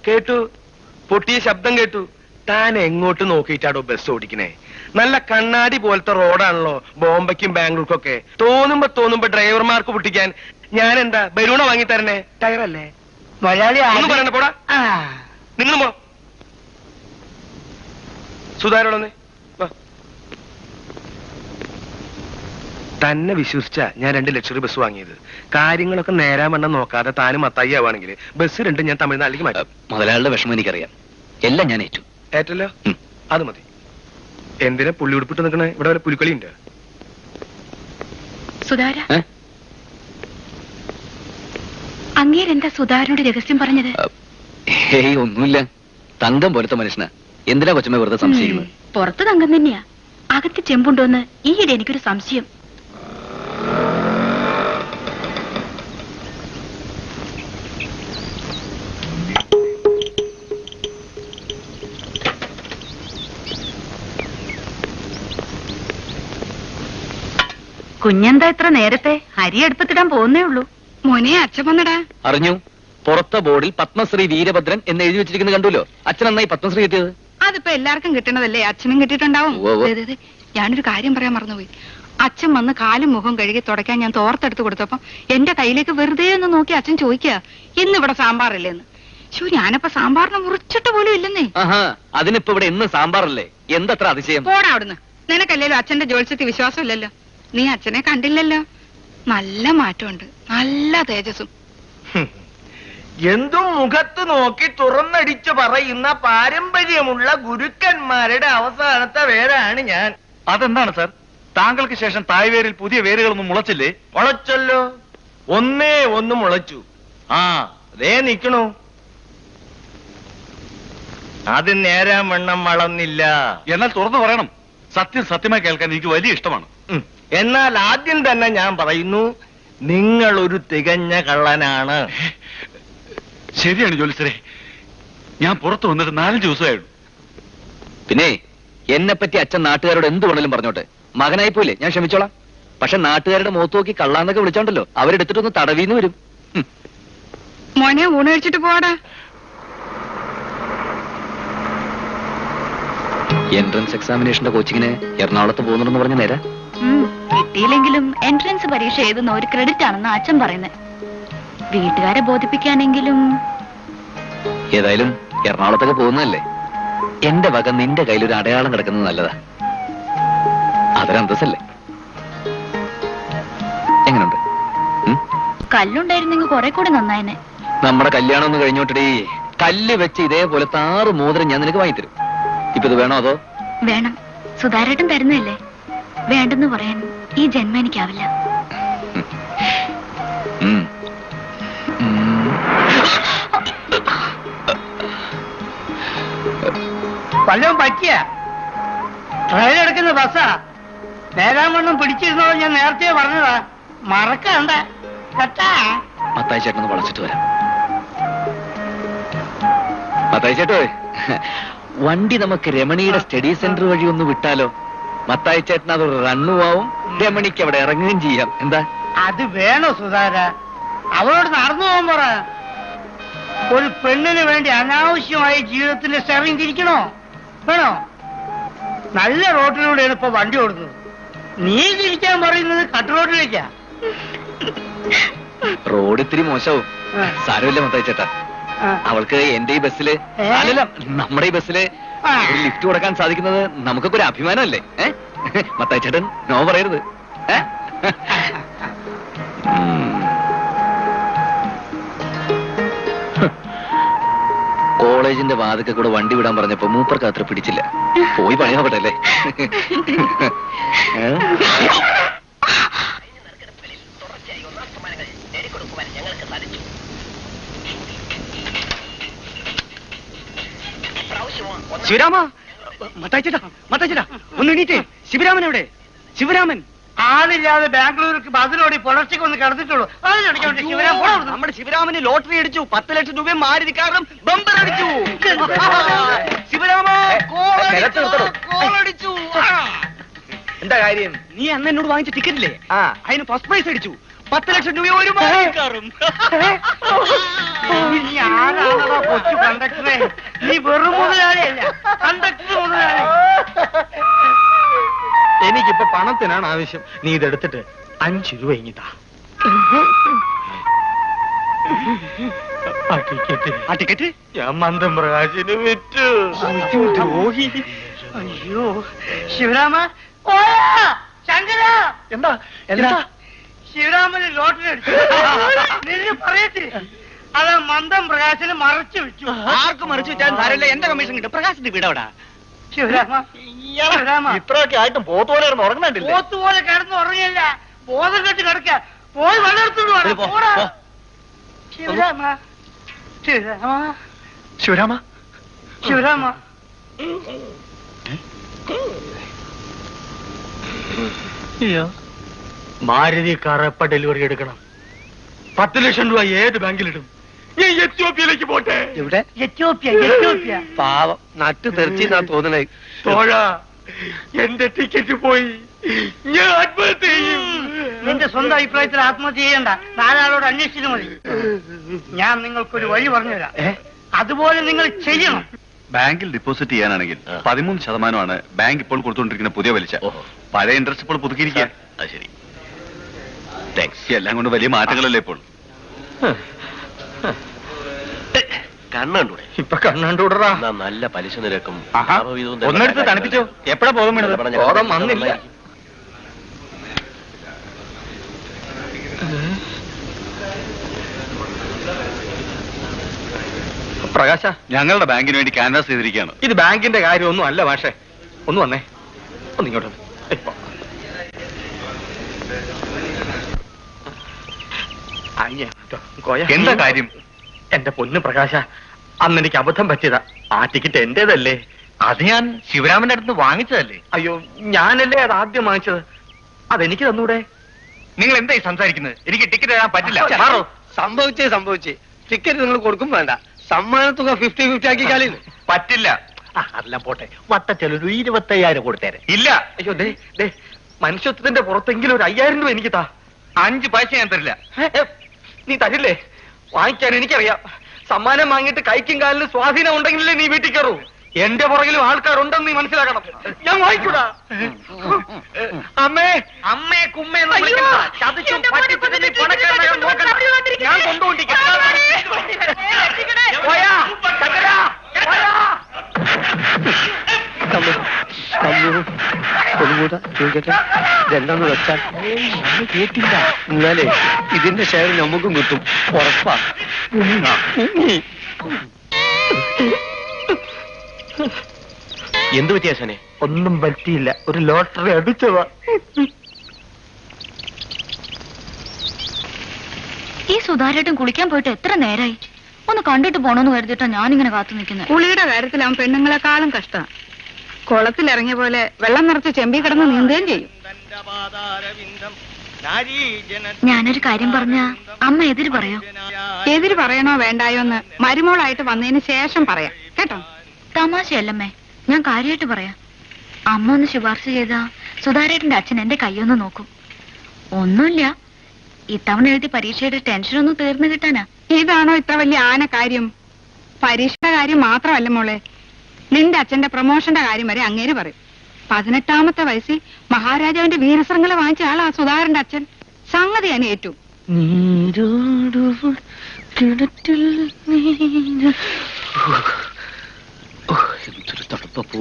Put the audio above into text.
കേട്ടു. പൊട്ടിയ ശബ്ദം കേട്ടു. താൻ എങ്ങോട്ട് നോക്കിയിട്ടാടോ ബസ് ഓടിക്കണേ? നല്ല കണ്ണാടി പോലത്തെ റോഡാണല്ലോ ബോംബെക്കും ബാംഗ്ലൂർക്കൊക്കെ. തോന്നുമ്പോ ഡ്രൈവർമാർക്ക് പൊട്ടിക്കാൻ ഞാൻ എന്താ ബലൂണ വാങ്ങി തരണേ? ടയറല്ലേ? ഒന്നും പറയണ്ട, പോടാ. നിങ്ങൾ പോ. സുധാരോടൊന്നേ തന്നെ വിശ്വസിച്ച ഞാൻ 2 ലക്ഷറി ബസ് വാങ്ങിയത്. കാര്യങ്ങളൊക്കെ നേരാമണ്ണം നോക്കാതെ താനും മത്തായി ആവാണെങ്കിൽ ബസ് 2 ഞാൻ തമിഴ്നാട്ടിലേക്ക് മാറ്റും. മുതലാളിയുടെ വിഷമം എനിക്കറിയാം. എല്ലാം ഞാൻ ഏറ്റല്ലോ. അത് മതി. എന്തിനാ പുള്ളി ഉടുപ്പിട്ട് നിൽക്കണേ? ഇവിടെ വല്ല പുലിക്കളി ഉണ്ട്? സുധാര, അങ്ങേരെന്താ സുധാരനോട് രഹസ്യം പറഞ്ഞത്? ഏയ് ഒന്നുമില്ല. തങ്കം പോലത്തെ മനുഷ്യനാ. എന്തിനാ കൊച്ചമ്മ വെറുതെ സംശയിക്കുന്നത്? പുറത്ത് തങ്കം തന്നെയാ, അകത്ത് ചെമ്പുണ്ടോന്ന് ഈയിടെ എനിക്കൊരു സംശയം. കുഞ്ഞെന്താ ഇത്ര നേരത്തെ? അരി അടുപ്പത്തിടാൻ പോകുന്നേ ഉള്ളൂ. മോനെ, അച്ഛൻ വന്നടാ. അറിഞ്ഞു. പുറത്തെ ബോർഡിൽ പത്മശ്രീ വീരഭദ്രൻ എന്ന് എഴുതി വെച്ചിരിക്കുന്നത് കണ്ടുല്ലോ. അച്ഛൻ എന്നായി പത്മശ്രീ കിട്ടിയത്? അതിപ്പോ എല്ലാവർക്കും കിട്ടണതല്ലേ, അച്ഛനും കിട്ടിയിട്ടുണ്ടാവും. ഞാനൊരു കാര്യം പറയാൻ മറന്നുപോയി. അച്ഛൻ വന്ന് കാലും മുഖം കഴുകി തുടയ്ക്കാൻ ഞാൻ തോർത്തെടുത്ത് കൊടുത്തപ്പം എന്റെ കയ്യിലേക്ക് വെറുതെ ഒന്ന് നോക്കി അച്ഛൻ ചോദിക്കുക, ഇന്നിവിടെ സാമ്പാറില്ലേന്ന്. ശോ, ഞാനപ്പോ സാമ്പാറിനെ മുറിച്ചിട്ട് പോലും ഇല്ലെന്നേ. അതിനിപ്പോ ഇവിടെ ഇന്ന് സാമ്പാറല്ലേ? എന്തത്ര അതിശയം? പോടാ അവിടുന്ന്. നിനക്കല്ലേലും അച്ഛന്റെ ജോത്സ്യത്തിൽ വിശ്വാസമില്ലല്ലോ. നീ അച്ഛനെ കണ്ടില്ലല്ലോ. നല്ല മാറ്റമുണ്ട്, നല്ല തേജസ്സും. എന്തും മുഖത്ത് നോക്കി തുറന്നടിച്ചു പറയുന്ന പാരമ്പര്യമുള്ള ഗുരുക്കന്മാരുടെ അവസാനത്തെ വേരാണ് ഞാൻ. അതെന്താണ് സാർ? താങ്കൾക്ക് ശേഷം തായ്വേരിൽ പുതിയ വേരുകളൊന്നും മുളച്ചില്ലേ? മുളച്ചല്ലോ, ഒന്ന് മുളച്ചു. ദേ നിക്കണു. അത് നേരാൻ വണ്ണം വളർന്നില്ല. എന്നാൽ തുറന്നു പറയണം. സത്യം സത്യമായി കേൾക്കാൻ എനിക്ക് വലിയ ഇഷ്ടമാണ്. എന്നാൽ ആദ്യം തന്നെ ഞാൻ പറയുന്നു, നിങ്ങൾ ഒരു തികഞ്ഞ കള്ളനാണ്. ശരിയാണ് ജോലിസരെ. ഞാൻ പുറത്തു വന്നിട്ട് 4 ദിവസമായുള്ളൂ. പിന്നെ എന്നെ പറ്റി അച്ഛൻ നാട്ടുകാരോട് എന്ത് വേണേലും പറഞ്ഞോട്ടെ. മകനായി പോയില്ലേ, ഞാൻ ക്ഷമിച്ചോളാം. പക്ഷെ നാട്ടുകാരുടെ മുഖത്ത് നോക്കി കള്ളാന്നൊക്കെ വിളിച്ചോണ്ടല്ലോ, അവരെടുത്തിട്ടൊന്ന് തടവിന്ന് വരും. മോനെ, ഊണ് കഴിച്ചിട്ട് പോവാടാ. എൻട്രൻസ് എക്സാമിനേഷന്റെ കോച്ചിങ്ങിന് എറണാകുളത്ത് പോകുന്നുണ്ടെന്ന് പറഞ്ഞ നേരെ കിട്ടിയില്ലെങ്കിലും എൻട്രൻസ് പരീക്ഷ എഴുതുന്ന ഒരു ക്രെഡിറ്റ് ആണെന്ന് അച്ഛൻ പറയുന്നത്. വീട്ടുകാരെ ബോധിപ്പിക്കാനെങ്കിലും. ഏതായാലും എറണാകുളത്തൊക്കെ പോകുന്നതല്ലേ, എന്റെ വക നിന്റെ കയ്യിൽ ഒരു അടയാളം കിടക്കുന്നത് നല്ലതാ. അതൊരന്തസ്സല്ലേ? എങ്ങനുണ്ട്? കല്ലുണ്ടായിരുന്നെങ്കിൽ കുറെ കൂടി നന്നായനെ. നമ്മുടെ കല്യാണം ഒന്ന് കഴിഞ്ഞോട്ടടി. കല്ല് വെച്ച് ഇതേപോലത്തെ 6 മോതിരം ഞാൻ നിനക്ക് വാങ്ങിത്തരും. ഇപ്പൊ ഇത് വേണോ അതോ? വേണം. സുധാരേട്ടൻ തരുന്നതല്ലേ. വേണ്ടെന്ന് പറയാൻ ഈ ജന്മം എനിക്കാവില്ല. വല്ലതും പറ്റിയ ട്രെയിൻ എടുക്കുന്ന ബസ്സാ. നേരാമണ്ണം പിടിച്ചിരുന്നതോ ഞാൻ നേരത്തെ പറഞ്ഞതാ, മറക്കണ്ട കേട്ടാ. മത്തായി ചേട്ടനൊന്ന് വളച്ചിട്ട് വരാം. മത്തായി ചേട്ടോ, വണ്ടി നമുക്ക് രമണിയുടെ സ്റ്റഡി സെന്റർ വഴി ഒന്ന് വിട്ടാലോ? മത്തായി ചേട്ടൻ അതൊരു റണ്ണുമാവും, രമണിക്ക് അവിടെ ഇറങ്ങുകയും ചെയ്യാം. എന്താ? അത് വേണോ സുധാര? അവളോട് നടന്നു പോകാൻ പറ. ഒരു പെണ്ണിന് വേണ്ടി അനാവശ്യമായി ജീവിതത്തിന്റെ സ്റ്റെറിങ് തിരിക്കണോ? വേണോ? നല്ല റോഡിലൂടെയാണ് ഇപ്പൊ വണ്ടി ഓടുന്നത്. നീ തിരിക്കാൻ പറയുന്നത് കട്ട് റോഡിലേക്കാ. റോഡ് ഇത്തിരി മോശവും. സാരമില്ല മത്തായി ചേട്ടാ, അവൾക്ക് എന്റെ ഈ ബസ്സില്, അല്ലല്ല നമ്മുടെ ഈ ബസ്സില് ഒരു ലിഫ്റ്റ് കൊടുക്കാൻ സാധിക്കുന്നത് നമുക്കൊക്കെ ഒരു അഭിമാനമല്ലേ? മത്തായി ചേട്ടൻ നോ പറയരുത്. കോളേജിന്റെ വാതിക്കെ കൂടെ വണ്ടി വിടാൻ പറഞ്ഞപ്പോ മൂപ്പർക്ക് അത്ര പിടിച്ചില്ല. പോയി പണി നോക്കട്ടല്ലേ? ശിവരാമ, മത്തായിച്ചേട്ടാ, ഒന്ന് എണീറ്റേ. ശിവരാമൻ എവിടെ? ശിവരാമൻ ആളില്ലാതെ ബാംഗ്ലൂർക്ക് ബസ്സിലോടി പുലർച്ചയ്ക്ക് ഒന്ന് കിടന്നിട്ടുള്ളൂ. നമ്മുടെ ശിവരാമന് ലോട്ടറി അടിച്ചു. 10 ലക്ഷം രൂപ മാരുതി കാരണം ബമ്പർ അടിച്ചു. ശിവരാമ എന്താ കാര്യം? നീ അന്ന് എന്നോട് വാങ്ങിച്ച ടിക്കറ്റില്ലേ, അതിന് ഫസ്റ്റ് പ്രൈസ് അടിച്ചു. 10 ലക്ഷം രൂപ ഒരു മാറിക്കാറും. ഞാനാണോ കൊച്ചു കണ്ടക്ടറെ? നീ വെറും മുതലാളിയല്ല, കണ്ടക്ടർ മുതലാളി. എനിക്കിപ്പോ പണത്തിനാണ് ആവശ്യം. നീ ഇതെടുത്തിട്ട് 5 രൂപ ഇങ്ങിതാ. ആ ടിക്കറ്റ് ഞാൻ മന്ദം പ്രകാശിന് വിറ്റു. ദ്രോഹി. അയ്യോ ശിവരാമ, ഓയാ ശങ്കര, എന്താ എന്താ ശിവരാമന് ലോട്ടറി അടിച്ചു. നിന്നെ പറയട്ടെ, അത് മന്ദം പ്രകാശന് മറച്ചു വെച്ചു. ആർക്ക് മറിച്ചു വെച്ചാൽ സാരമില്ല, എന്റെ കമ്മീഷൻ കിട്ടും. പ്രകാശിന്റെ വീടവിടാ. ശിവരാമ, ശിവരാമ, ഇത്രയൊക്കെ ആയിട്ടും പോത്തോലെ ഉറങ്ങുന്നുണ്ടില്ല. പോത്തുപോലെ കിടന്ന് ഉറങ്ങിയല്ല, ബോധം കെട്ട് കിടക്ക. പോയി വെള്ളെടുത്തോണ്ട് ഒരു പോ, പോ. ശിവരാമ, ശിവരാമ, ശിവരാമ, ശിവരാമ. മാരുതി കാർ എപ്പ ഡെലിവറി എടുക്കണം? 10 ലക്ഷം രൂപ ഏത് ബാങ്കിലിടും? ഞാൻ എത്യോപ്യയിലേക്ക് പോട്ടെ. എവിടെ? Ethiopia, Ethiopia. പാവം നട്ട് തെറിച്ചാ തോന്നണേ. തോഴ, എന്റെ ടിക്കറ്റ് പോയി. ഞാൻ ആത്മഹത്യ ചെയ്യും. നിന്റെ സ്വന്തം അഭിപ്രായത്തിൽ ആത്മഹത്യ ചെയ്യണ്ട, നാലാളോട് അന്വേഷിച്ചു മതി. ഞാൻ നിങ്ങൾക്കൊരു വഴി പറഞ്ഞുതരാം, അതുപോലെ നിങ്ങൾ ചെയ്യണം. ബാങ്കിൽ ഡെപ്പോസിറ്റ് ചെയ്യാനാണെങ്കിൽ 13% ബാങ്ക് ഇപ്പോൾ കൊടുത്തുകൊണ്ടിരിക്കുന്ന പുതിയ പലിശ. പഴയ ഇൻട്രസ്റ്റ് ഇപ്പോൾ പുതുക്കിയിരിക്കുക. ശരി, എല്ലാം കൊണ്ട് വലിയ മാറ്റങ്ങളല്ലേ ഇപ്പോൾ. കണ്ണൂടെ ഇപ്പൊ കണ്ണാണ്ടൂടറാ. നല്ല പലിശ നിരക്കും. ഒന്നെടുത്ത് തണുപ്പിച്ചോ. എപ്പോഴാ ബോധം വീണത്? ബോധം വന്നില്ല. പ്രകാശ, ഞങ്ങളുടെ ബാങ്കിന് വേണ്ടി ക്യാൻവാസ് ചെയ്തിരിക്കുകയാണ്. ഇത് ബാങ്കിന്റെ കാര്യമൊന്നും അല്ല മാഷേ. ഒന്ന് വന്നേ, ഒന്ന് ഇങ്ങോട്ട് വന്നേ. ഇപ്പൊ എന്താ കാര്യം? എന്റെ പൊന്ന് പ്രകാശ, അന്ന് എനിക്ക് അബദ്ധം പറ്റിയതാ. ആ ടിക്കറ്റ് എന്റേതല്ലേ? അത് ഞാൻ ശിവരാമന്റെ അടുത്ത് വാങ്ങിച്ചതല്ലേ? അയ്യോ, ഞാനല്ലേ അത് ആദ്യം വാങ്ങിച്ചത്. അതെനിക്ക് തന്നൂടെ? നിങ്ങൾ എന്തായി സംസാരിക്കുന്നത്? എനിക്ക് ടിക്കറ്റ് തരാൻ പറ്റില്ല. മാറോ. സംഭവിച്ചേ ടിക്കറ്റ് നിങ്ങൾ കൊടുക്കും വേണ്ട, സമ്മാനത്തുക 50-50 ആക്കി കളയുന്നു. പറ്റില്ല. അതെല്ലാം പോട്ടെ, വട്ടച്ചെലൊരു 25,000 കൊടുത്തേരെ. ഇല്ല. അയ്യോ ദേ മനുഷ്യത്വത്തിന്റെ പുറത്തെങ്കിലും ഒരു 5,000 രൂപ എനിക്ക് താ. 5 പൈസ ഞാൻ തരില്ല. നീ തരില്ലേ? വാങ്ങിക്കാൻ എനിക്കറിയാം. സമ്മാനം വാങ്ങിയിട്ട് കൈക്കും കാലിന് സ്വാധീനം ഉണ്ടെങ്കിലേ നീ വീട്ടിൽ കയറൂ. എന്റെ പുറകിലും ആൾക്കാരുണ്ടെന്ന് നീ മനസ്സിലാക്കണം. ഞാൻ വാങ്ങിക്കൂടാ. അമ്മേ, അമ്മേ, കുമ്മേ എന്ന് വിളിക്കണ്ട. ചതിച്ചും പറ്റിച്ചും നീ പണക്കാരനാകാൻ നോക്കണ്ട. ഞാൻ കൊണ്ടുകൊണ്ടിരിക്കാം. പോയാ, ചക്കരാ, പോയാ. രണ്ടെന്ന് വെച്ചാൽ കേട്ടില്ല. എന്നാലേ ഇതിന്റെ ഷെയർ നമുക്കും കിട്ടും, ഉറപ്പാ. എന്ത് വ്യത്യാസനെ? ഒന്നും പറ്റിയില്ല, ഒരു ലോട്ടറി അടിച്ചതാ. ഈ സുധാരേട്ടൻ കുളിക്കാൻ പോയിട്ട് എത്ര നേരായി? ഒന്ന് കണ്ടിട്ട് പോണോന്ന് കരുതിട്ടാ ഞാനിങ്ങനെ കാത്തു നിൽക്കുന്നത്. കുളിയുടെ കാര്യത്തിൽ അവൻ പെണ്ണുങ്ങളെക്കാളും കഷ്ടം. കുളത്തിലിറങ്ങിയ പോലെ വെള്ളം നിറച്ച് ചെമ്പി കിടന്ന് നീന്തുകയും ചെയ്യും. ഞാനൊരു കാര്യം പറഞ്ഞ അമ്മ എതിര് പറയോ? എതിര് പറയണോ വേണ്ടായോ എന്ന് മരുമോളായിട്ട് വന്നതിന് ശേഷം പറയാം കേട്ടോ. തമാശയല്ലമ്മേ, ഞാൻ കാര്യമായിട്ട് പറയാം. അമ്മ ഒന്ന് ശുപാർശ ചെയ്താ സുധാരേട്ടന്റെ അച്ഛൻ എന്റെ കൈയൊന്ന് നോക്കും. ഒന്നുമില്ല, ഇത്തവണ എഴുതി പരീക്ഷയുടെ ടെൻഷനൊന്നും തീർന്നു കിട്ടാനാ. ഇതാണോ ഇത്ര വലിയ ആന കാര്യം? പരീക്ഷയുടെ കാര്യം മാത്രമല്ല മോളെ, നിന്റെ അച്ഛന്റെ പ്രൊമോഷന്റെ കാര്യം വരെ അങ്ങേര് പറയും. 18ാമത്തെ വയസ്സിൽ മഹാരാജാവിന്റെ വീരശ്രൃംഖല വാങ്ങിച്ച ആളാ സുധാകരന്റെ അച്ഛൻ. സംഗതി ഞാൻ ഏറ്റു. എന്തൊരു തണുപ്പ പോ.